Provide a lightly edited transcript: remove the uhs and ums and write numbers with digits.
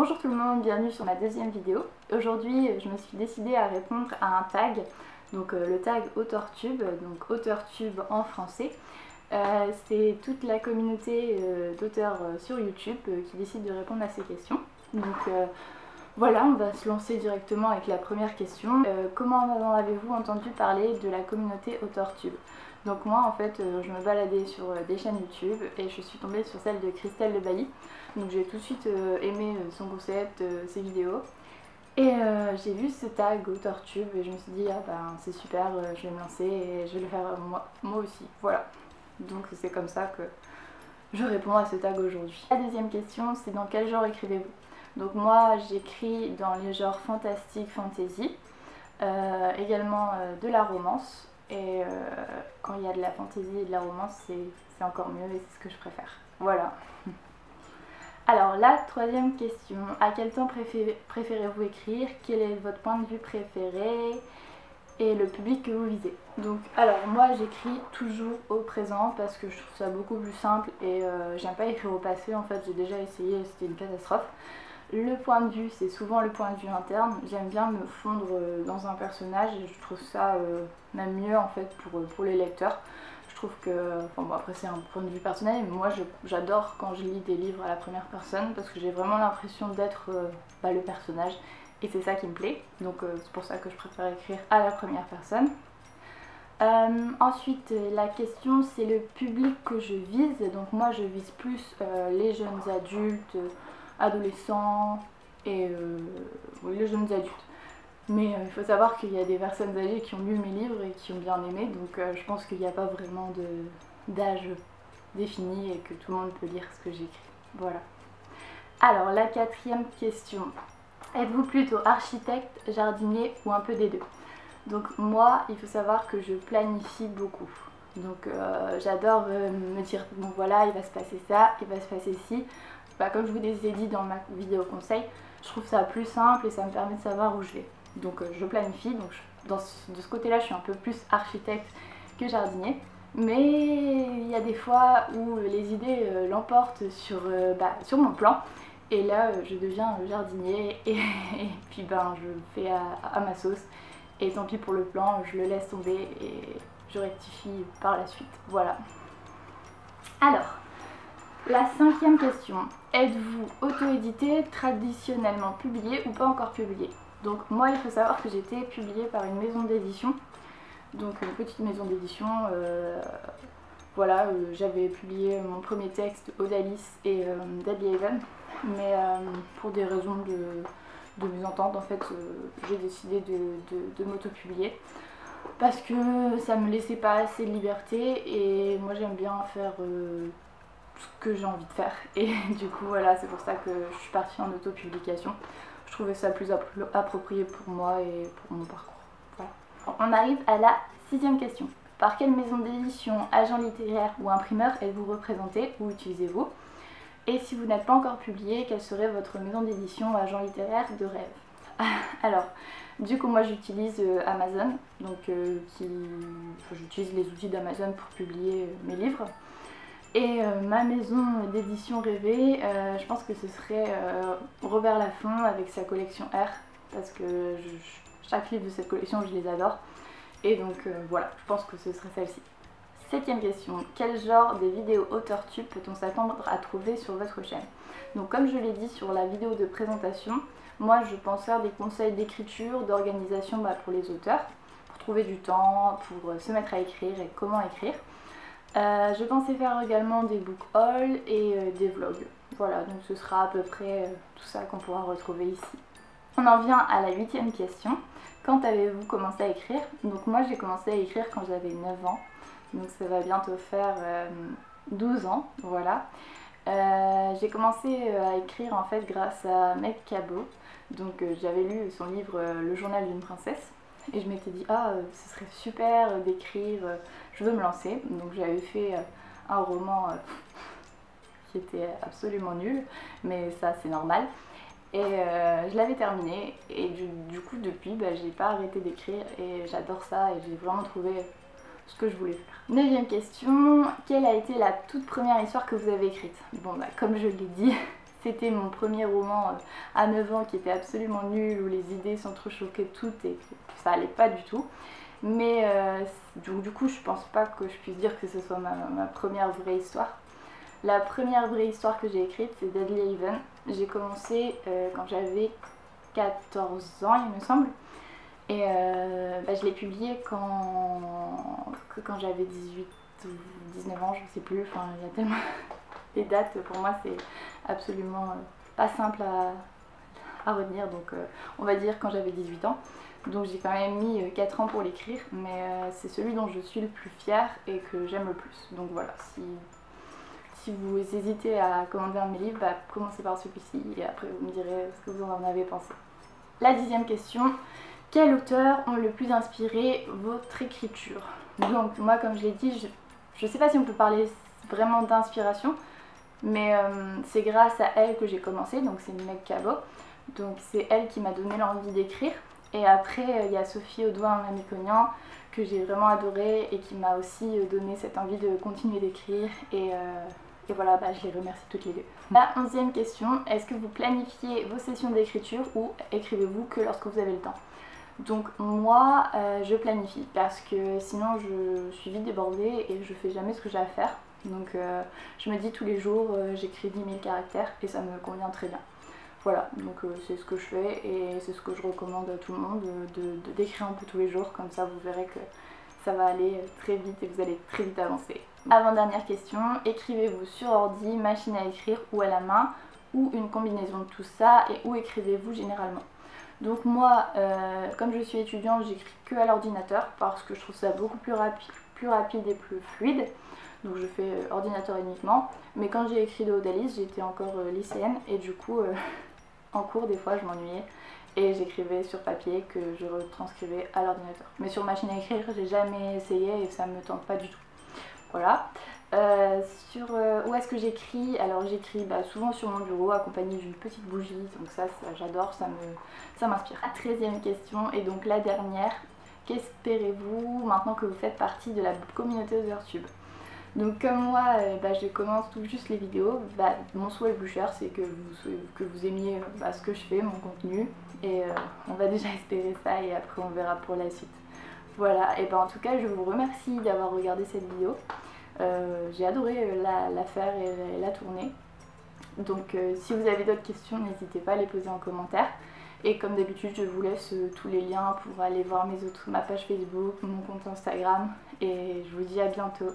Bonjour tout le monde, bienvenue sur ma deuxième vidéo. Aujourd'hui je me suis décidée à répondre à un tag, donc le tag AuteurTube, donc AuteurTube en français. C'est toute la communauté d'auteurs sur YouTube qui décide de répondre à ces questions. Donc voilà, on va se lancer directement avec la première question. Comment en avez-vous entendu parler de la communauté AuteurTube? Donc moi en fait je me baladais sur des chaînes YouTube et je suis tombée sur celle de Christelle Le Bailly. Donc j'ai tout de suite aimé son concept, ses vidéos. Et j'ai vu ce tag AuteurTube et je me suis dit ah ben c'est super, je vais me lancer et je vais le faire moi aussi. Voilà. Donc c'est comme ça que je réponds à ce tag aujourd'hui. La deuxième question, c'est dans quel genre écrivez-vous? Donc moi j'écris dans les genres fantastique, fantasy, également de la romance. Et quand il y a de la fantaisie et de la romance, c'est encore mieux et c'est ce que je préfère. Voilà. Alors la troisième question, à quel temps préférez-vous écrire? Quel est votre point de vue préféré? Et le public que vous visez. Donc alors moi j'écris toujours au présent parce que je trouve ça beaucoup plus simple et j'aime pas écrire au passé, en fait j'ai déjà essayé, c'était une catastrophe. Le point de vue, c'est souvent le point de vue interne. J'aime bien me fondre dans un personnage et je trouve ça même mieux en fait pour les lecteurs. Je trouve que, enfin bon après c'est un point de vue personnel, mais moi j'adore quand je lis des livres à la première personne parce que j'ai vraiment l'impression d'être le personnage et c'est ça qui me plaît. Donc c'est pour ça que je préfère écrire à la première personne. Ensuite la question c'est le public que je vise. Donc moi je vise plus les jeunes adultes, adolescents et les jeunes adultes. Mais il faut savoir qu'il y a des personnes âgées qui ont lu mes livres et qui ont bien aimé, donc je pense qu'il n'y a pas vraiment d'âge défini et que tout le monde peut lire ce que j'écris. Voilà. Alors la quatrième question. Êtes-vous plutôt architecte, jardinier ou un peu des deux? Donc moi, il faut savoir que je planifie beaucoup. Donc j'adore me dire, bon voilà, il va se passer ça, il va se passer ci. Comme je vous l'ai dit dans ma vidéo conseil, je trouve ça plus simple et ça me permet de savoir où je vais. Donc je planifie, donc de ce côté là je suis un peu plus architecte que jardinier. Mais il y a des fois où les idées l'emportent sur mon plan. Et là je deviens jardinier et puis je le fais à ma sauce. Et tant pis pour le plan, je le laisse tomber et je rectifie par la suite. Voilà. Alors, la cinquième question. Êtes-vous auto-édité, traditionnellement publié ou pas encore publié? Donc moi il faut savoir que j'ai été publiée par une maison d'édition. Donc une petite maison d'édition. Voilà, j'avais publié mon premier texte Odalis et Deadly Haven. Mais pour des raisons de mésentente en fait j'ai décidé de m'auto-publier. Parce que ça me laissait pas assez de liberté et moi j'aime bien faire ce que j'ai envie de faire et du coup voilà c'est pour ça que je suis partie en auto-publication. Je trouvais ça plus approprié pour moi et pour mon parcours. Voilà. On arrive à la sixième question. Par quelle maison d'édition, agent littéraire ou imprimeur êtes-vous représenté ou utilisez-vous? Et si vous n'êtes pas encore publié, quelle serait votre maison d'édition ou agent littéraire de rêve? Alors du coup moi j'utilise Amazon, donc j'utilise les outils d'Amazon pour publier mes livres. Et ma maison d'édition rêvée, je pense que ce serait Robert Laffont avec sa collection R, parce que chaque livre de cette collection je les adore. Et donc voilà, je pense que ce serait celle-ci. Septième question, quel genre de vidéos AuteurTube peut-on s'attendre à trouver sur votre chaîne? Donc comme je l'ai dit sur la vidéo de présentation, moi je pense faire des conseils d'écriture, d'organisation pour les auteurs, pour trouver du temps, pour se mettre à écrire et comment écrire. Je pensais faire également des book hauls et des vlogs. Voilà, donc ce sera à peu près tout ça qu'on pourra retrouver ici. On en vient à la huitième question. Quand avez-vous commencé à écrire? Donc moi j'ai commencé à écrire quand j'avais 9 ans. Donc ça va bientôt faire 12 ans, voilà. J'ai commencé à écrire en fait grâce à Meg Cabot. Donc j'avais lu son livre Le journal d'une princesse. Et je m'étais dit, ah, ce serait super d'écrire, je veux me lancer. Donc j'avais fait un roman qui était absolument nul, mais ça c'est normal. Et je l'avais terminé et du coup depuis j'ai pas arrêté d'écrire et j'adore ça et j'ai vraiment trouvé ce que je voulais faire. Neuvième question, quelle a été la toute première histoire que vous avez écrite? Bon comme je l'ai dit, c'était mon premier roman à 9 ans qui était absolument nul, où les idées s'entrechoquaient toutes et que ça allait pas du tout. Mais du coup, je pense pas que je puisse dire que ce soit ma première vraie histoire. La première vraie histoire que j'ai écrite, c'est Deadly Haven. J'ai commencé quand j'avais 14 ans, il me semble. Et je l'ai publié quand j'avais 18 ou 19 ans, je sais plus. Enfin, il y a tellement... Les dates, pour moi, c'est absolument pas simple à retenir. Donc, on va dire quand j'avais 18 ans. Donc, j'ai quand même mis 4 ans pour l'écrire. Mais c'est celui dont je suis le plus fière et que j'aime le plus. Donc, voilà. Si vous hésitez à commander un de mes livres, commencez par celui-ci. Et après, vous me direz ce que vous en avez pensé. La 10e question. Quels auteurs ont le plus inspiré votre écriture? Donc, moi, comme je l'ai dit, je sais pas si on peut parler vraiment d'inspiration. Mais c'est grâce à elle que j'ai commencé, donc c'est Meg Cabot. Donc c'est elle qui m'a donné l'envie d'écrire. Et après, il y a Sophie Audouin-Mamikonian que j'ai vraiment adorée et qui m'a aussi donné cette envie de continuer d'écrire. Et voilà, je les remercie toutes les deux. La 11e question, est-ce que vous planifiez vos sessions d'écriture ou écrivez-vous que lorsque vous avez le temps? Donc moi, je planifie parce que sinon je suis vite débordée et je fais jamais ce que j'ai à faire. Donc je me dis tous les jours j'écris 10 000 caractères et ça me convient très bien. Voilà, donc c'est ce que je fais et c'est ce que je recommande à tout le monde, d'écrire un peu tous les jours, comme ça vous verrez que ça va aller très vite et vous allez très vite avancer. Avant-dernière question, écrivez-vous sur ordi, machine à écrire ou à la main, ou une combinaison de tout ça, et où écrivez-vous généralement? Donc moi, comme je suis étudiante, j'écris que à l'ordinateur parce que je trouve ça beaucoup plus rapide et plus fluide. Donc je fais ordinateur uniquement. Mais quand j'ai écrit de Odalis, j'étais encore lycéenne et du coup, en cours, des fois, je m'ennuyais. Et j'écrivais sur papier que je retranscrivais à l'ordinateur. Mais sur machine à écrire, j'ai jamais essayé et ça me tente pas du tout. Voilà. Où est-ce que j'écris? Alors j'écris souvent sur mon bureau accompagnée d'une petite bougie, donc ça j'adore, ça m'inspire. La 13e question et donc la dernière, qu'espérez-vous maintenant que vous faites partie de la communauté Othertube? Donc comme moi je commence tout juste les vidéos, mon souhait le plus cher c'est que vous aimiez ce que je fais, mon contenu, et on va déjà espérer ça et après on verra pour la suite. Voilà, et en tout cas je vous remercie d'avoir regardé cette vidéo. J'ai adoré la faire et la tourner. Donc si vous avez d'autres questions, n'hésitez pas à les poser en commentaire. Et comme d'habitude, je vous laisse tous les liens pour aller voir ma page Facebook, mon compte Instagram. Et je vous dis à bientôt.